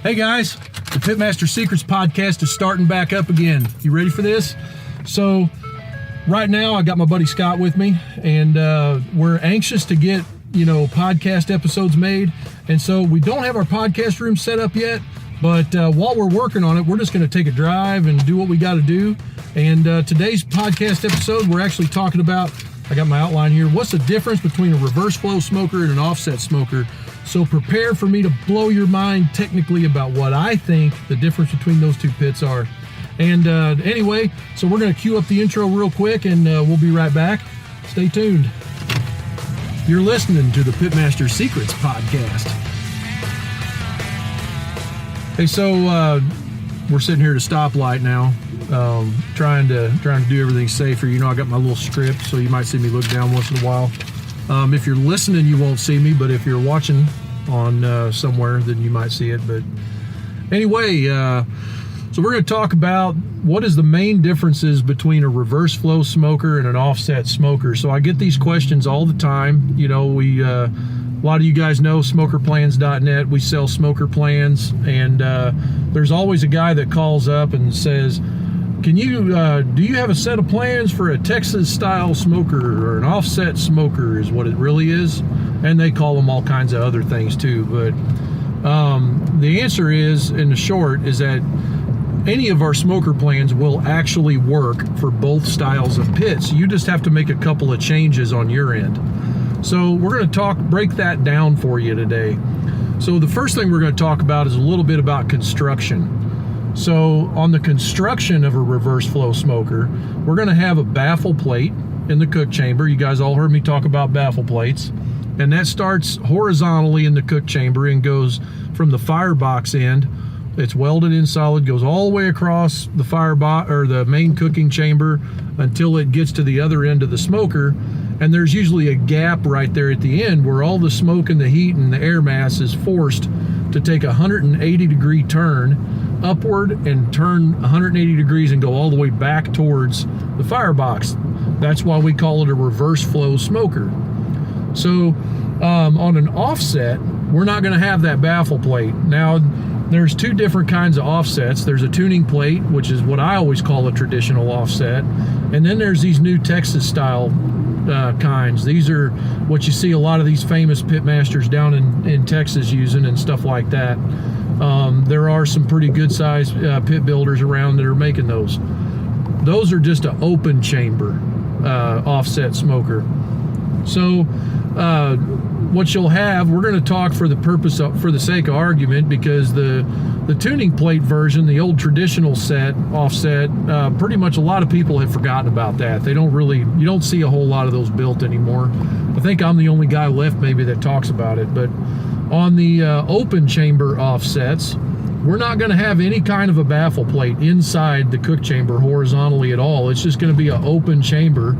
Hey guys, the PitMaster Secrets podcast is starting back up again. You ready for this? So right now I got my buddy Scott with me, and we're anxious to get, podcast episodes made. And so we don't have our podcast room set up yet, but while we're working on it, we're just going to take a drive and do what we got to do. And today's podcast episode, we're actually talking about, I got my outline here, what's the difference between a reverse flow smoker and an offset smoker. So prepare for me to blow your mind technically about what I think the difference between those two pits are. And anyway, so we're going to cue up the intro real quick, and we'll be right back. Stay tuned. You're listening to the PitMaster Secrets podcast. Hey, so we're sitting here at a stoplight now, trying to do everything safer. I got my little strip, so you might see me look down once in a while. If you're listening, you won't see me, but if you're watching on somewhere, then you might see it. But anyway, so we're going to talk about what is the main differences between a reverse flow smoker and an offset smoker. So I get these questions all the time. A lot of you guys know smokerplans.net. We sell smoker plans, and there's always a guy that calls up and says, do you have a set of plans for a Texas style smoker or an offset smoker is what it really is. And they call them all kinds of other things too. But the answer is, in the short, is that any of our smoker plans will actually work for both styles of pits. You just have to make a couple of changes on your end. So we're going to break that down for you today. So the first thing we're going to talk about is a little bit about construction. So on the construction of a reverse flow smoker, we're going to have a baffle plate in the cook chamber. You guys all heard me talk about baffle plates. And that starts horizontally in the cook chamber and goes from the firebox end. It's welded in solid, goes all the way across the firebox or the main cooking chamber until it gets to the other end of the smoker. And there's usually a gap right there at the end where all the smoke and the heat and the air mass is forced to take a 180-degree turn upward and turn 180 degrees and go all the way back towards the firebox. That's why we call it a reverse flow smoker. So on an offset, we're not going to have that baffle plate. Now, there's two different kinds of offsets. There's a tuning plate, which is what I always call a traditional offset. And then there's these new Texas style kinds. These are what you see a lot of these famous pitmasters down in Texas using and stuff like that. There are some pretty good sized pit builders around that are making those. Those are just an open chamber offset smoker. So what you'll have, we're going to talk for the sake of argument, because the tuning plate version, the old traditional set offset, pretty much a lot of people have forgotten about that. You don't see a whole lot of those built anymore. I think I'm the only guy left maybe that talks about it. But on the open chamber offsets, we're not going to have any kind of a baffle plate inside the cook chamber horizontally at all. It's just going to be an open chamber,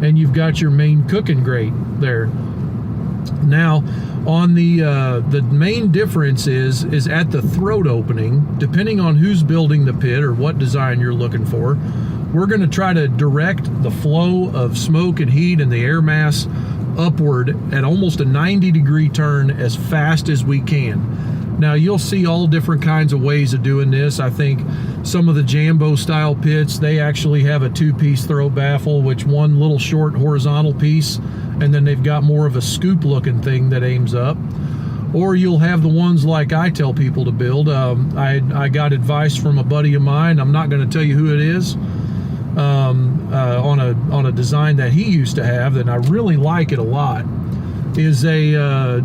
and you've got your main cooking grate there. Now, on the main difference is at the throat opening. Depending on who's building the pit or what design you're looking for, we're going to try to direct the flow of smoke and heat and the air mass upward at almost a 90-degree turn as fast as we can. Now, you'll see all different kinds of ways of doing this. I think some of the Jambo style pits, they actually have a two-piece throat baffle, which one little short horizontal piece, and then they've got more of a scoop looking thing that aims up. Or you'll have the ones like I tell people to build. I got advice from a buddy of mine. I'm not going to tell you who it is, on a design that he used to have, and I really like it a lot. Is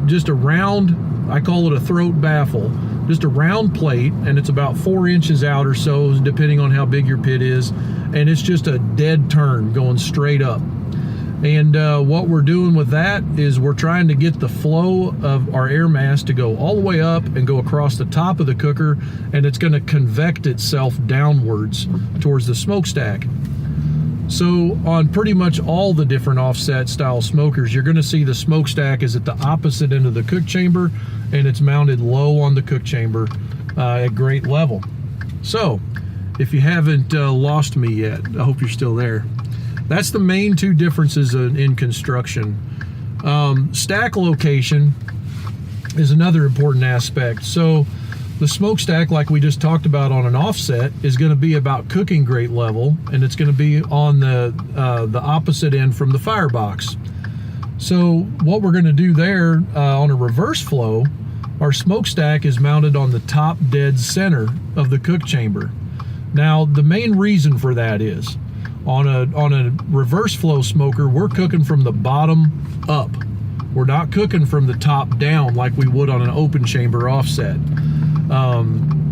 just a round, I call it a throat baffle, just a round plate, and it's about 4 inches out or so, depending on how big your pit is, and it's just a dead turn going straight up. And what we're doing with that is we're trying to get the flow of our air mass to go all the way up and go across the top of the cooker, and it's going to convect itself downwards towards the smokestack. So on pretty much all the different offset style smokers, you're going to see the smokestack is at the opposite end of the cook chamber, and it's mounted low on the cook chamber at grate level. So if you haven't lost me yet, I hope you're still there. That's the main two differences in construction. Stack location is another important aspect. So The smokestack, like we just talked about on an offset, is going to be about cooking grate level, and it's going to be on the opposite end from the firebox. So what we're going to do there on a reverse flow, our smokestack is mounted on the top dead center of the cook chamber. Now, the main reason for that is on a reverse flow smoker, we're cooking from the bottom up. We're not cooking from the top down like we would on an open chamber offset.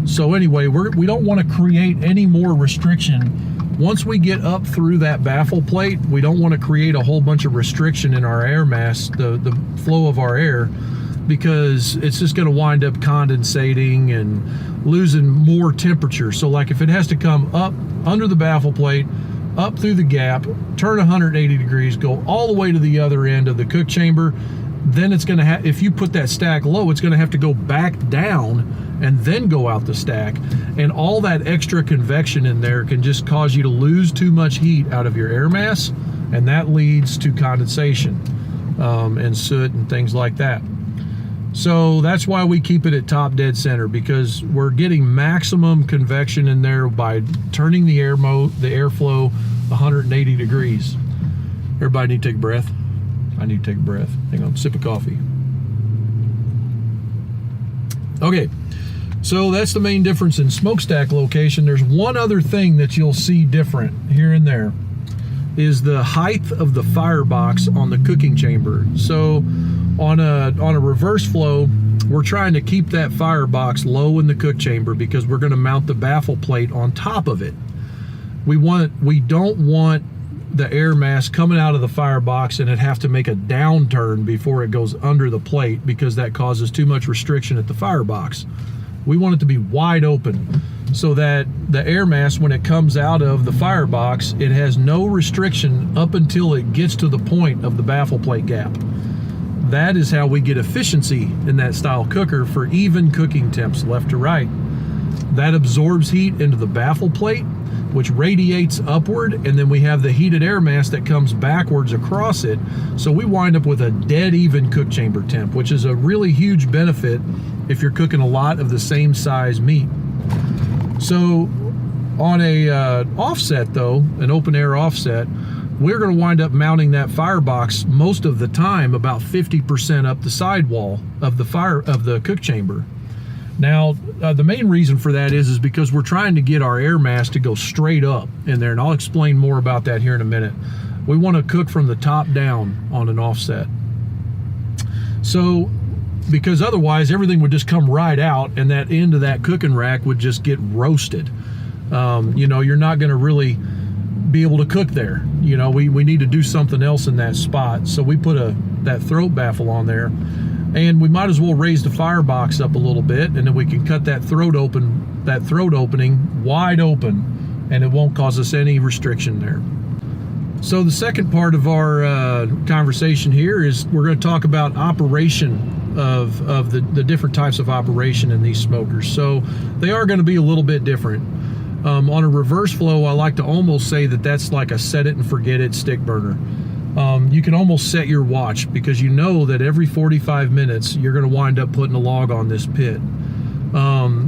So anyway, we don't want to create any more restriction. Once we get up through that baffle plate, we don't want to create a whole bunch of restriction in our air mass, the flow of our air, because it's just going to wind up condensating and losing more temperature. So like if it has to come up under the baffle plate, up through the gap, turn 180 degrees, go all the way to the other end of the cook chamber, then it's going to have, if you put that stack low, it's going to have to go back down and then go out the stack. And all that extra convection in there can just cause you to lose too much heat out of your air mass, and that leads to condensation and soot and things like that. So that's why we keep it at top dead center, because we're getting maximum convection in there by turning the airflow 180 degrees. Everybody need to take a breath? I need to take a breath. Hang on, sip of coffee. Okay, so that's the main difference in smokestack location. There's one other thing that you'll see different here and there, is the height of the firebox on the cooking chamber. So on a reverse flow, we're trying to keep that firebox low in the cook chamber because we're going to mount the baffle plate on top of it. We don't want the air mass coming out of the firebox and it have to make a downturn before it goes under the plate, because that causes too much restriction at the firebox. We want it to be wide open so that the air mass, when it comes out of the firebox, it has no restriction up until it gets to the point of the baffle plate gap. That is how we get efficiency in that style cooker for even cooking temps left to right. That absorbs heat into the baffle plate, which radiates upward, and then we have the heated air mass that comes backwards across it. So we wind up with a dead even cook chamber temp, which is a really huge benefit if you're cooking a lot of the same size meat. So on a offset though, an open air offset, we're going to wind up mounting that firebox most of the time about 50% up the sidewall of the cook chamber. Now, the main reason for that is because we're trying to get our air mass to go straight up in there, and I'll explain more about that here in a minute. We want to cook from the top down on an offset. So, because otherwise everything would just come right out, and that end of that cooking rack would just get roasted. You know, you're not going to really be able to cook there. You know, we need to do something else in that spot. So we put that throat baffle on there. And we might as well raise the firebox up a little bit, and then we can cut that throat opening wide open, and it won't cause us any restriction there. So the second part of our conversation here is we're going to talk about operation of the different types of operation in these smokers. So they are going to be a little bit different. On a reverse flow, I like to almost say that that's like a set it and forget it stick burner. You can almost set your watch, because you know that every 45 minutes you're going to wind up putting a log on this pit.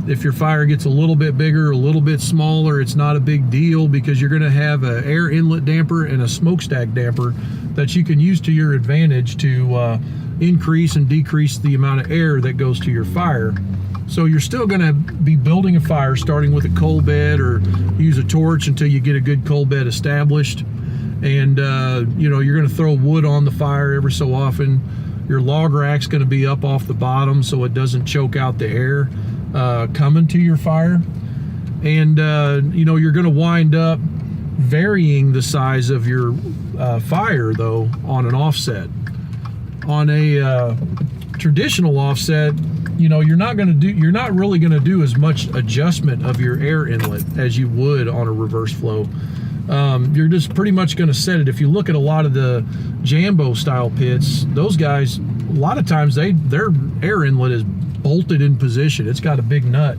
If your fire gets a little bit bigger, a little bit smaller, it's not a big deal, because you're going to have an air inlet damper and a smokestack damper that you can use to your advantage to increase and decrease the amount of air that goes to your fire. So you're still going to be building a fire starting with a coal bed, or use a torch until you get a good coal bed established. And you know, you're going to throw wood on the fire every so often. Your log rack's going to be up off the bottom so it doesn't choke out the air coming to your fire. And you know, you're going to wind up varying the size of your fire though on an offset. On a traditional offset, you know, you're not really going to do as much adjustment of your air inlet as you would on a reverse flow. You're just pretty much going to set it. If you look at a lot of the Jambo style pits, those guys, a lot of times their air inlet is bolted in position. It's got a big nut,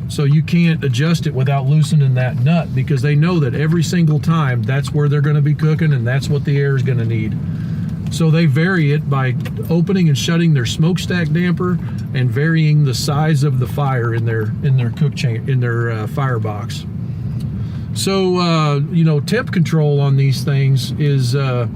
so you can't adjust it without loosening that nut, because they know that every single time that's where they're going to be cooking, and that's what the air is going to need. So they vary it by opening and shutting their smokestack damper and varying the size of the fire in their firebox. So you know, temp control on these things is a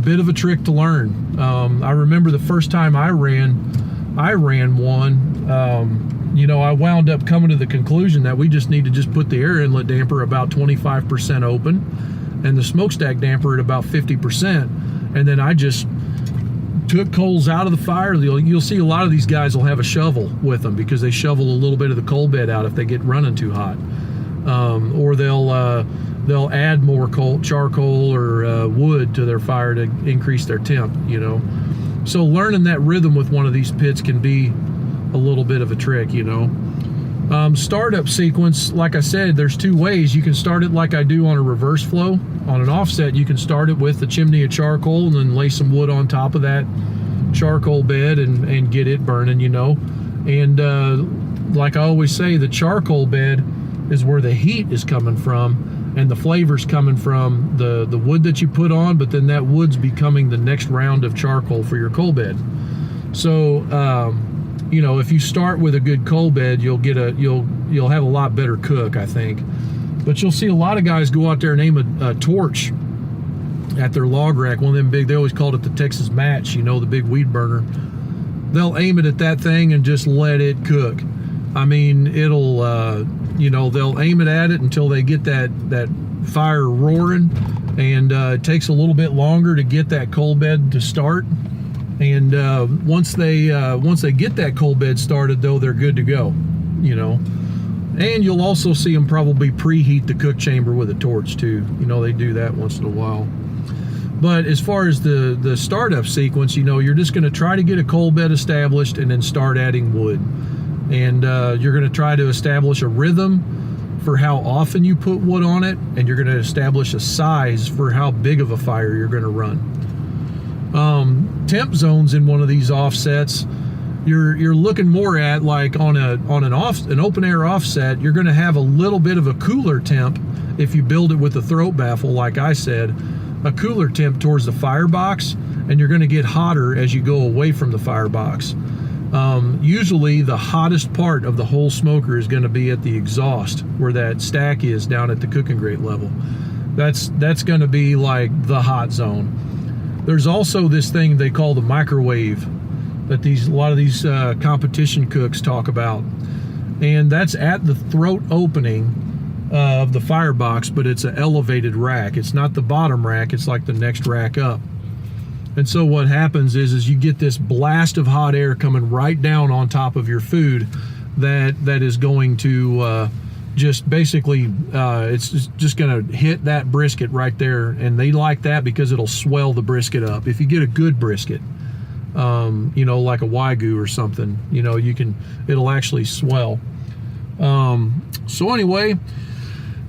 bit of a trick to learn. I remember the first time I ran one. You know, I wound up coming to the conclusion that we just need to just put the air inlet damper about 25% open and the smokestack damper at about 50%. And then I just took coals out of the fire. You'll see a lot of these guys will have a shovel with them because they shovel a little bit of the coal bed out if they get running too hot. Or they'll add more charcoal or wood to their fire to increase their temp, you know. So learning that rhythm with one of these pits can be a little bit of a trick, you know. Startup sequence, like I said, there's two ways. You can start it like I do on a reverse flow. On an offset, you can start it with the chimney of charcoal and then lay some wood on top of that charcoal bed and get it burning, you know. And like I always say, the charcoal bed is where the heat is coming from and the flavor's coming from the wood that you put on, but then that wood's becoming the next round of charcoal for your coal bed. So you know, if you start with a good coal bed, you'll have a lot better cook, I think. But you'll see a lot of guys go out there and aim a torch at their log rack, one of them big, they always called it the Texas Match, you know, the big weed burner. They'll aim it at that thing and just let it cook. I mean, it'll, you know, they'll aim it at it until they get that fire roaring, and it takes a little bit longer to get that coal bed to start. And once they get that coal bed started, though, they're good to go, you know. And you'll also see them probably preheat the cook chamber with a torch too. You know, they do that once in a while. But as far as the startup sequence, you know, you're just going to try to get a coal bed established and then start adding wood. And you're going to try to establish a rhythm for how often you put wood on it, and you're going to establish a size for how big of a fire you're going to run. Temp zones in one of these offsets, you're looking more at, like on an open air offset, you're going to have a little bit of a cooler temp if you build it with a throat baffle, like I said, a cooler temp towards the firebox, and you're going to get hotter as you go away from the firebox. Usually the hottest part of the whole smoker is going to be at the exhaust, where that stack is down at the cooking grate level. That's going to be like the hot zone. There's also this thing they call the microwave that a lot of these competition cooks talk about, and that's at the throat opening of the firebox, but it's an elevated rack. It's not the bottom rack, it's like the next rack up. And so what happens is you get this blast of hot air coming right down on top of your food that is going to just basically, it's just going to hit that brisket right there. And they like that because it'll swell the brisket up. If you get a good brisket, you know, like a Wagyu or something, you know, it'll actually swell. So anyway,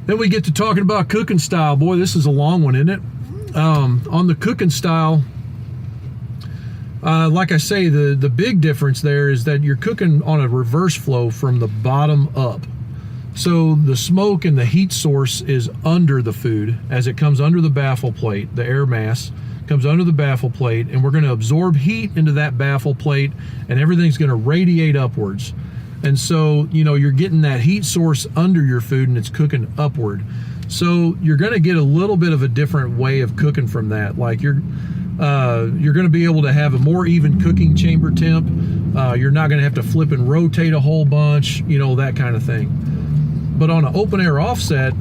then we get to talking about cooking style. Boy, this is a long one, isn't it? On the cooking style, like I say, the big difference there is that you're cooking on a reverse flow from the bottom up. So the smoke and the heat source is under the food as it comes under the baffle plate. The air mass comes under the baffle plate, and we're going to absorb heat into that baffle plate, and everything's going to radiate upwards. And so, you know, you're getting that heat source under your food and it's cooking upward. So you're going to get a little bit of a different way of cooking from that. Like you're going to be able to have a more even cooking chamber temp. You're not going to have to flip and rotate a whole bunch, you know, that kind of thing. But on an open air offset,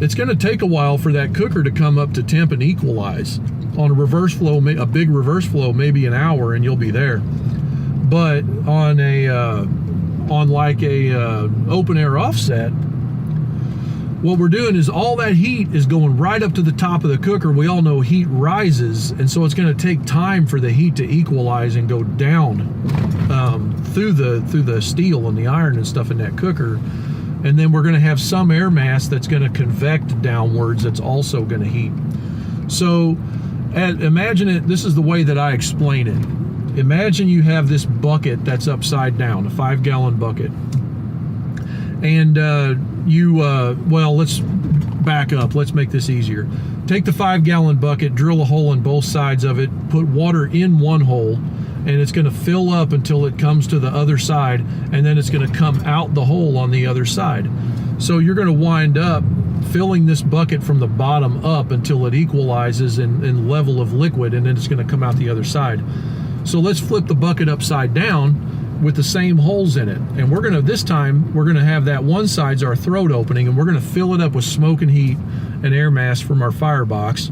it's going to take a while for that cooker to come up to temp and equalize. On a reverse flow, a big reverse flow, maybe an hour and you'll be there. But on like a open air offset, what we're doing is all that heat is going right up to the top of the cooker. We all know heat rises, and so it's going to take time for the heat to equalize and go down through the steel and the iron and stuff in that cooker. And then we're going to have some air mass that's going to convect downwards that's also going to heat. So imagine it, this is the way that I explain it. Imagine you have this bucket that's upside down, a 5-gallon bucket. And well, let's back up. Let's make this easier. take the 5-gallon bucket, drill a hole in both sides of it, put water in one hole, and it's going to fill up until it comes to the other side, and then it's going to come out the hole on the other side. So you're going to wind up filling this bucket from the bottom up until it equalizes in level of liquid, and then it's going to come out the other side. So let's flip the bucket upside down with the same holes in it, and we're going to, this time, we're going to have that one side's our throat opening, and we're going to fill it up with smoke and heat and air mass from our firebox,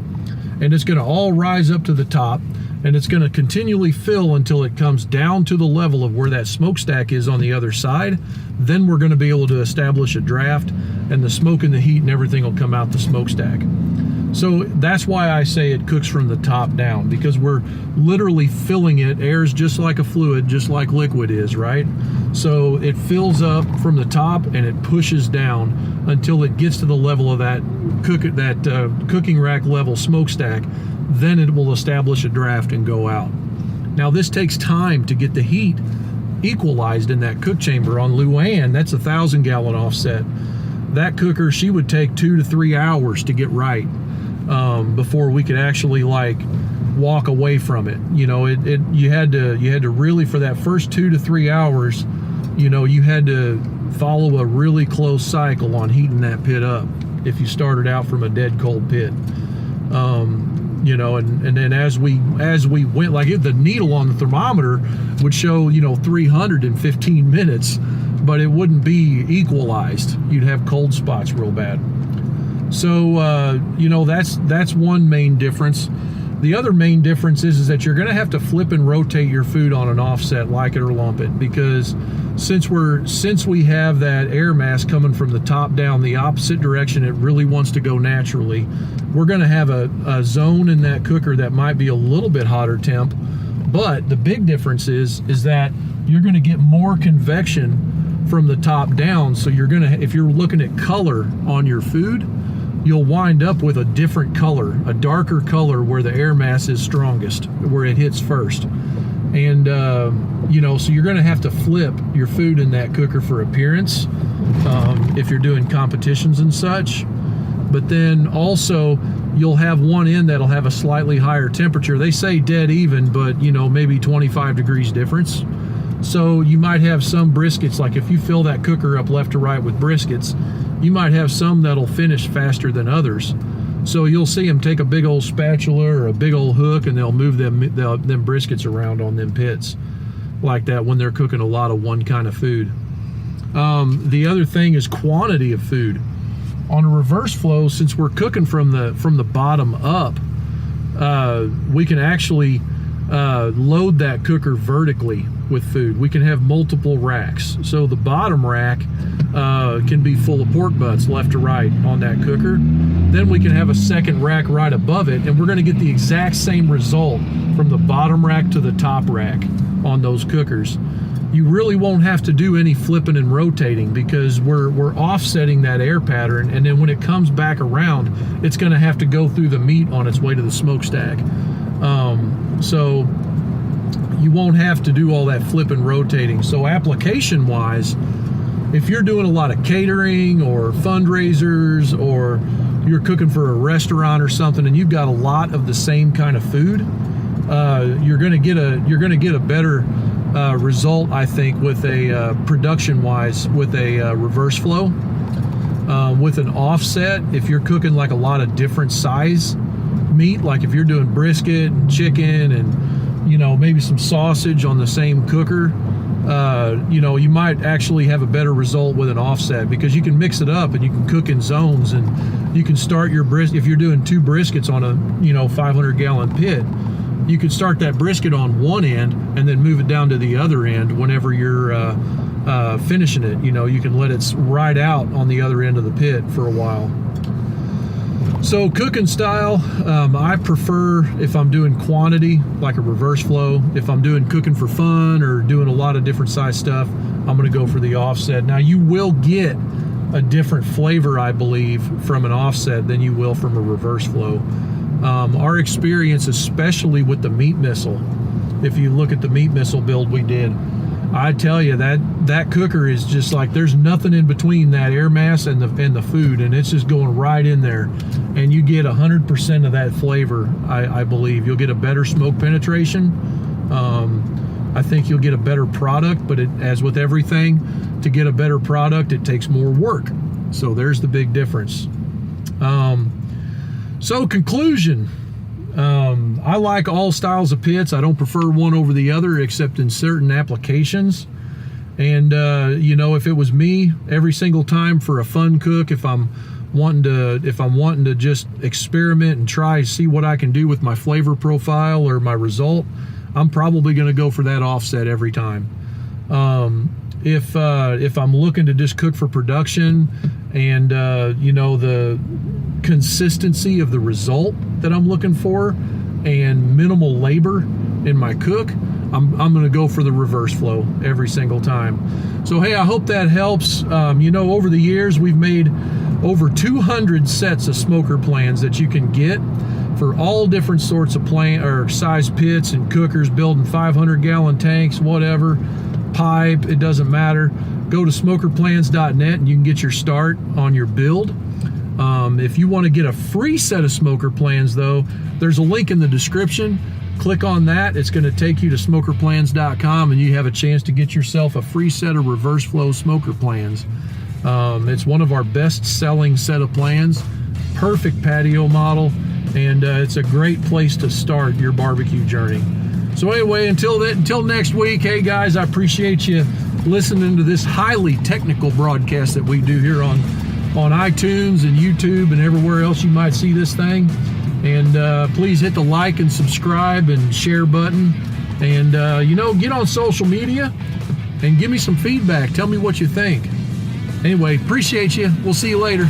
and it's going to all rise up to the top, and it's going to continually fill until it comes down to the level of where that smokestack is on the other side. Then we're going to be able to establish a draft, and the smoke and the heat and everything will come out the smokestack. So that's why I say it cooks from the top down, because we're literally filling it. Air's just like a fluid, just like liquid is, right? So it fills up from the top and it pushes down until it gets to the level of that cooking rack level smokestack. Then it will establish a draft and go out. Now this takes time to get the heat equalized in that cook chamber. On Luann, that's a 1,000-gallon offset. That cooker, she would take 2 to 3 hours to get right before we could actually like walk away from it. You know, you had to really, for that first 2 to 3 hours, you know, you had to follow a really close cycle on heating that pit up if you started out from a dead cold pit. You know, and then as we went, like the needle on the thermometer would show, you know, 315 minutes, but it wouldn't be equalized. You'd have cold spots real bad. So, you know, that's one main difference. The other main difference is that you're going to have to flip and rotate your food on an offset, like it or lump it, because since we have that air mass coming from the top down, the opposite direction it really wants to go naturally, we're going to have a zone in that cooker that might be a little bit hotter temp. But the big difference is that you're going to get more convection from the top down. So you're going to, if you're looking at color on your food, you'll wind up with a different color, a darker color where the air mass is strongest, where it hits first. And, you know, so you're going to have to flip your food in that cooker for appearance if you're doing competitions and such. But then also you'll have one end that'll have a slightly higher temperature. They say dead even, but, you know, maybe 25 degrees difference. So you might have some briskets, like if you fill that cooker up left to right with briskets, you might have some that'll finish faster than others. So you'll see them take a big old spatula or a big old hook, and they'll move them briskets around on them pits like that when they're cooking a lot of one kind of food. The other thing is quantity of food. On a reverse flow, since we're cooking from the bottom up, we can actually load that cooker vertically with food. We can have multiple racks. So the bottom rack can be full of pork butts left to right on that cooker. Then we can have a second rack right above it, and we're going to get the exact same result from the bottom rack to the top rack on those cookers. You really won't have to do any flipping and rotating, because we're offsetting that air pattern, and then when it comes back around, it's going to have to go through the meat on its way to the smokestack. So you won't have to do all that flipping rotating. So application wise, if you're doing a lot of catering or fundraisers, or you're cooking for a restaurant or something, and you've got a lot of the same kind of food, you're going to get a better result, I think, with a production wise with a reverse flow. With an offset, if you're cooking like a lot of different size meat, like if you're doing brisket and chicken and, you know, maybe some sausage on the same cooker, you know, you might actually have a better result with an offset, because you can mix it up and you can cook in zones, and you can start your brisket. If you're doing 2 briskets on a, you know, 500-gallon pit, you could start that brisket on one end and then move it down to the other end whenever you're finishing it. You know, you can let it ride out on the other end of the pit for a while. So cooking style, I prefer, if I'm doing quantity, like a reverse flow. If I'm doing cooking for fun or doing a lot of different size stuff, I'm going to go for the offset. Now, you will get a different flavor, I believe, from an offset than you will from a reverse flow. Our experience, especially with the meat missile, if you look at the meat missile build we did, I tell you, that cooker is just like, there's nothing in between that air mass and the food, and it's just going right in there, and you get 100% of that flavor. I believe you'll get a better smoke penetration. I think you'll get a better product, but as with everything, to get a better product, it takes more work. So there's the big difference. So conclusion. I like all styles of pits. I don't prefer one over the other except in certain applications. And you know, if it was me, every single time for a fun cook, if I'm wanting to just experiment and try see what I can do with my flavor profile or my result, I'm probably going to go for that offset every time. If I'm looking to just cook for production and you know, the consistency of the result that I'm looking for and minimal labor in my cook, I'm going to go for the reverse flow every single time. So hey, I hope that helps. You know, over the years we've made over 200 sets of smoker plans that you can get for all different sorts of plan or size pits and cookers, building 500-gallon tanks, whatever, pipe, it doesn't matter. Go to smokerplans.net and you can get your start on your build. If you want to get a free set of smoker plans, though, there's a link in the description. Click on that. It's going to take you to smokerplans.com, and you have a chance to get yourself a free set of reverse flow smoker plans. It's one of our best selling set of plans. Perfect patio model, and it's a great place to start your barbecue journey. So anyway, until next week, hey guys, I appreciate you listening to this highly technical broadcast that we do here on iTunes and YouTube and everywhere else you might see this thing. And please hit the like and subscribe and share button, and you know, get on social media and give me some feedback. Tell me what you think. Anyway, appreciate you. We'll see you later.